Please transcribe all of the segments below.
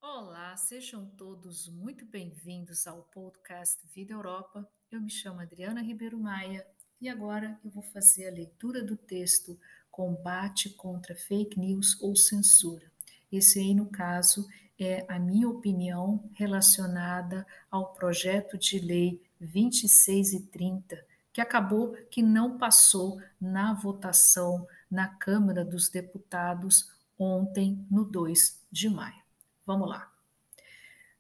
Olá, sejam todos muito bem-vindos ao podcast Vida Europa. Eu me chamo Adriana Ribeiro Maia e agora eu vou fazer a leitura do texto Combate contra Fake News ou Censura. Esse aí, no caso, é a minha opinião relacionada ao projeto de lei 2630, que acabou que não passou na votação na Câmara dos Deputados ontem, no 2 de maio. Vamos lá.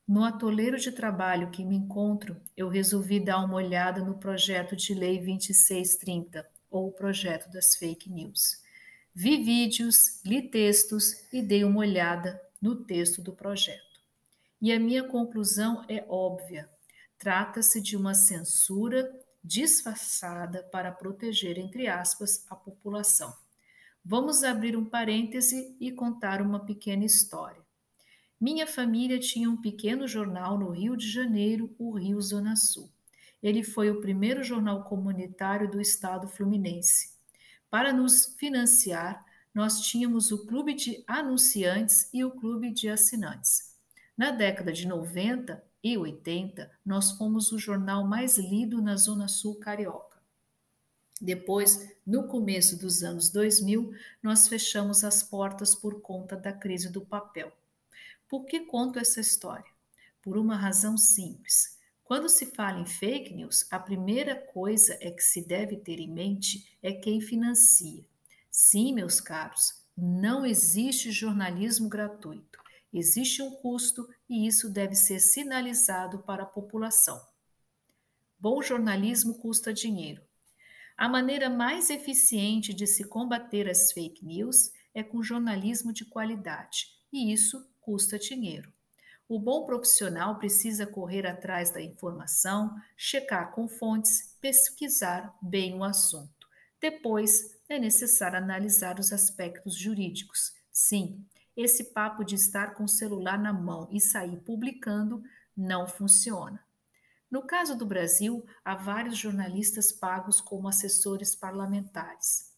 No atoleiro de trabalho que me encontro, eu resolvi dar uma olhada no projeto de lei 2630, ou o projeto das fake news. Vi vídeos, li textos e dei uma olhada no texto do projeto. E a minha conclusão é óbvia. Trata-se de uma censura disfarçada para proteger, entre aspas, a população. Vamos abrir um parêntese e contar uma pequena história. Minha família tinha um pequeno jornal no Rio de Janeiro, o Rio Zona Sul. Ele foi o primeiro jornal comunitário do estado fluminense. Para nos financiar, nós tínhamos o Clube de Anunciantes e o Clube de Assinantes. Na década de 90 e 80, nós fomos o jornal mais lido na Zona Sul carioca. Depois, no começo dos anos 2000, nós fechamos as portas por conta da crise do papel. Por que conto essa história? Por uma razão simples. Quando se fala em fake news, a primeira coisa é que se deve ter em mente é quem financia. Sim, meus caros, não existe jornalismo gratuito. Existe um custo e isso deve ser sinalizado para a população. Bom jornalismo custa dinheiro. A maneira mais eficiente de se combater as fake news é com jornalismo de qualidade, e isso custa dinheiro. O bom profissional precisa correr atrás da informação, checar com fontes, pesquisar bem o assunto. Depois, é necessário analisar os aspectos jurídicos. Sim, esse papo de estar com o celular na mão e sair publicando não funciona. No caso do Brasil, há vários jornalistas pagos como assessores parlamentares.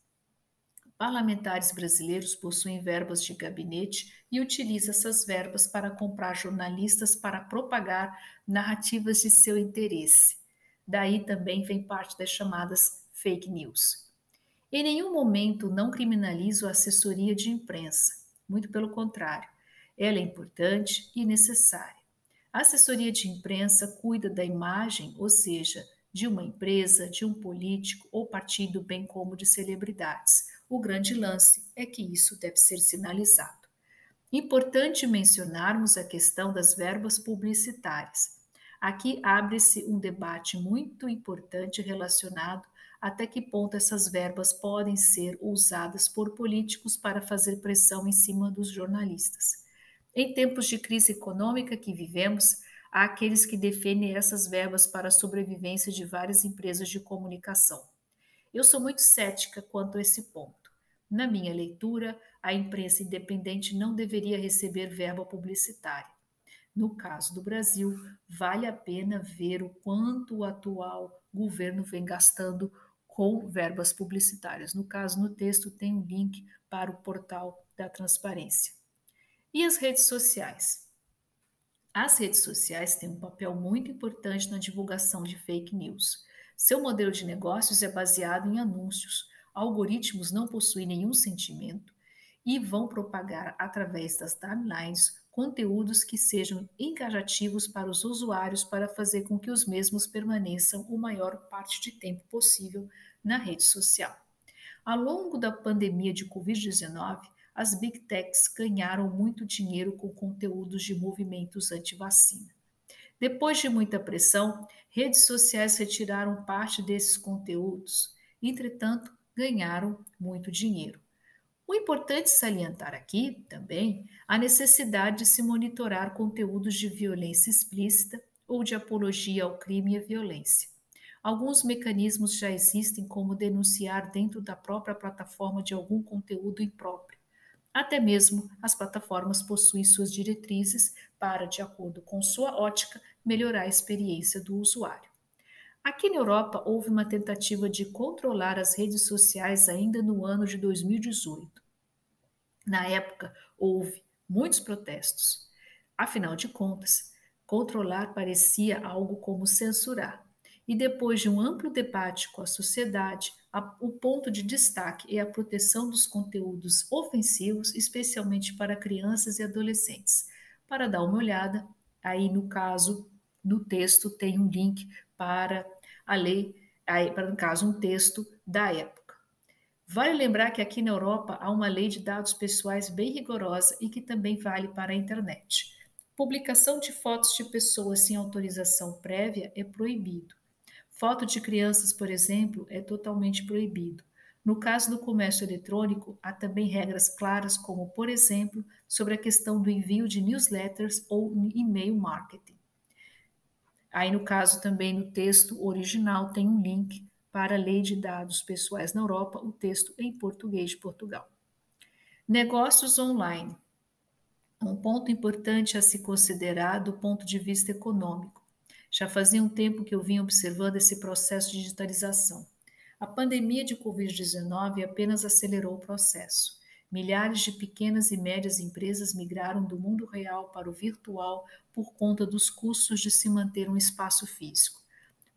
Parlamentares brasileiros possuem verbas de gabinete e utilizam essas verbas para comprar jornalistas para propagar narrativas de seu interesse. Daí também vem parte das chamadas fake news. Em nenhum momento não criminalizo a assessoria de imprensa, muito pelo contrário, ela é importante e necessária. A assessoria de imprensa cuida da imagem, ou seja, de uma empresa, de um político ou partido, bem como de celebridades. O grande lance é que isso deve ser sinalizado. Importante mencionarmos a questão das verbas publicitárias. Aqui abre-se um debate muito importante relacionado até que ponto essas verbas podem ser usadas por políticos para fazer pressão em cima dos jornalistas. Em tempos de crise econômica que vivemos, há aqueles que defendem essas verbas para a sobrevivência de várias empresas de comunicação. Eu sou muito cética quanto a esse ponto. Na minha leitura, a imprensa independente não deveria receber verba publicitária. No caso do Brasil, vale a pena ver o quanto o atual governo vem gastando com verbas publicitárias. No caso, no texto tem um link para o portal da transparência. E as redes sociais? As redes sociais têm um papel muito importante na divulgação de fake news. Seu modelo de negócios é baseado em anúncios. Algoritmos não possuem nenhum sentimento e vão propagar através das timelines conteúdos que sejam engajativos para os usuários para fazer com que os mesmos permaneçam o maior parte de tempo possível na rede social. Ao longo da pandemia de Covid-19, as Big Techs ganharam muito dinheiro com conteúdos de movimentos anti-vacina. Depois de muita pressão, redes sociais retiraram parte desses conteúdos, entretanto, ganharam muito dinheiro. O importante salientar aqui, também, a necessidade de se monitorar conteúdos de violência explícita ou de apologia ao crime e à violência. Alguns mecanismos já existem, como denunciar dentro da própria plataforma de algum conteúdo impróprio. Até mesmo as plataformas possuem suas diretrizes para, de acordo com sua ótica, melhorar a experiência do usuário. Aqui na Europa, houve uma tentativa de controlar as redes sociais ainda no ano de 2018. Na época, houve muitos protestos. Afinal de contas, controlar parecia algo como censurar. E depois de um amplo debate com a sociedade, o ponto de destaque é a proteção dos conteúdos ofensivos, especialmente para crianças e adolescentes. Para dar uma olhada, aí no caso, no texto tem um link para a lei, aí, para no caso, um texto da época. Vale lembrar que aqui na Europa há uma lei de dados pessoais bem rigorosa e que também vale para a internet. Publicação de fotos de pessoas sem autorização prévia é proibido. Foto de crianças, por exemplo, é totalmente proibido. No caso do comércio eletrônico, há também regras claras, como, por exemplo, sobre a questão do envio de newsletters ou e-mail marketing. Aí, no caso, também no texto original, tem um link para a Lei de Dados Pessoais na Europa, o texto em português de Portugal. Negócios online. Um ponto importante a se considerar do ponto de vista econômico. Já fazia um tempo que eu vinha observando esse processo de digitalização. A pandemia de Covid-19 apenas acelerou o processo. Milhares de pequenas e médias empresas migraram do mundo real para o virtual por conta dos custos de se manter um espaço físico.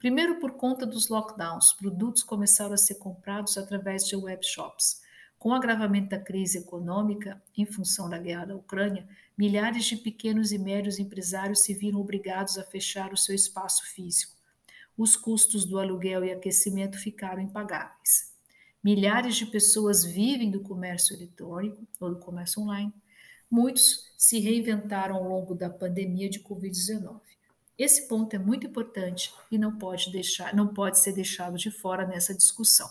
Primeiro, por conta dos lockdowns, produtos começaram a ser comprados através de webshops. Com o agravamento da crise econômica em função da guerra da Ucrânia, milhares de pequenos e médios empresários se viram obrigados a fechar o seu espaço físico. Os custos do aluguel e aquecimento ficaram impagáveis. Milhares de pessoas vivem do comércio eletrônico ou do comércio online. Muitos se reinventaram ao longo da pandemia de Covid-19. Esse ponto é muito importante e não pode ser deixado de fora nessa discussão.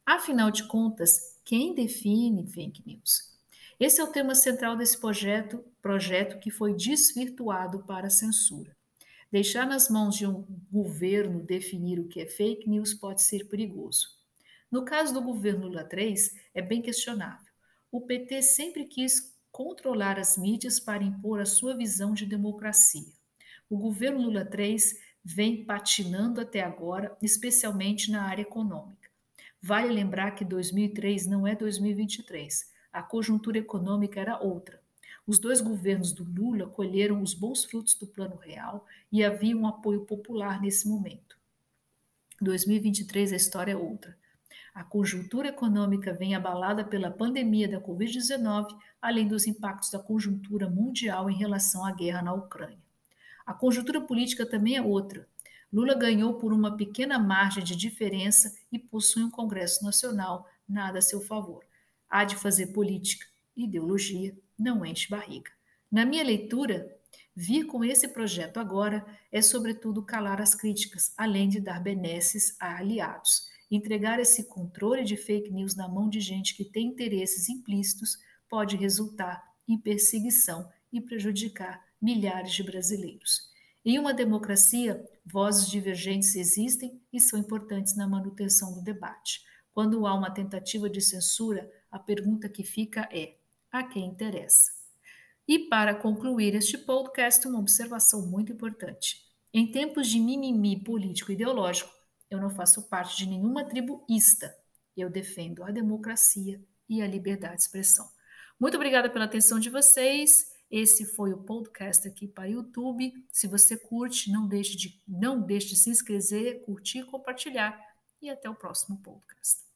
Afinal de contas, quem define fake news? Esse é o tema central desse projeto que foi desvirtuado para a censura. Deixar nas mãos de um governo definir o que é fake news pode ser perigoso. No caso do governo Lula 3, é bem questionável. O PT sempre quis controlar as mídias para impor a sua visão de democracia. O governo Lula 3 vem patinando até agora, especialmente na área econômica. Vale lembrar que 2003 não é 2023. A conjuntura econômica era outra. Os dois governos do Lula colheram os bons frutos do Plano Real e havia um apoio popular nesse momento. 2023 a história é outra. A conjuntura econômica vem abalada pela pandemia da Covid-19, além dos impactos da conjuntura mundial em relação à guerra na Ucrânia. A conjuntura política também é outra. Lula ganhou por uma pequena margem de diferença e possui um Congresso Nacional, nada a seu favor. Há de fazer política, ideologia não enche barriga. Na minha leitura, vir com esse projeto agora é, sobretudo, calar as críticas, além de dar benesses a aliados. Entregar esse controle de fake news na mão de gente que tem interesses implícitos pode resultar em perseguição e prejudicar milhares de brasileiros. Em uma democracia, vozes divergentes existem e são importantes na manutenção do debate. Quando há uma tentativa de censura, a pergunta que fica é: a quem interessa? E para concluir este podcast, uma observação muito importante. Em tempos de mimimi político-ideológico, eu não faço parte de nenhuma tribuísta. Eu defendo a democracia e a liberdade de expressão. Muito obrigada pela atenção de vocês. Esse foi o podcast aqui para o YouTube. Se você curte, não deixe de se inscrever, curtir e compartilhar. E até o próximo podcast.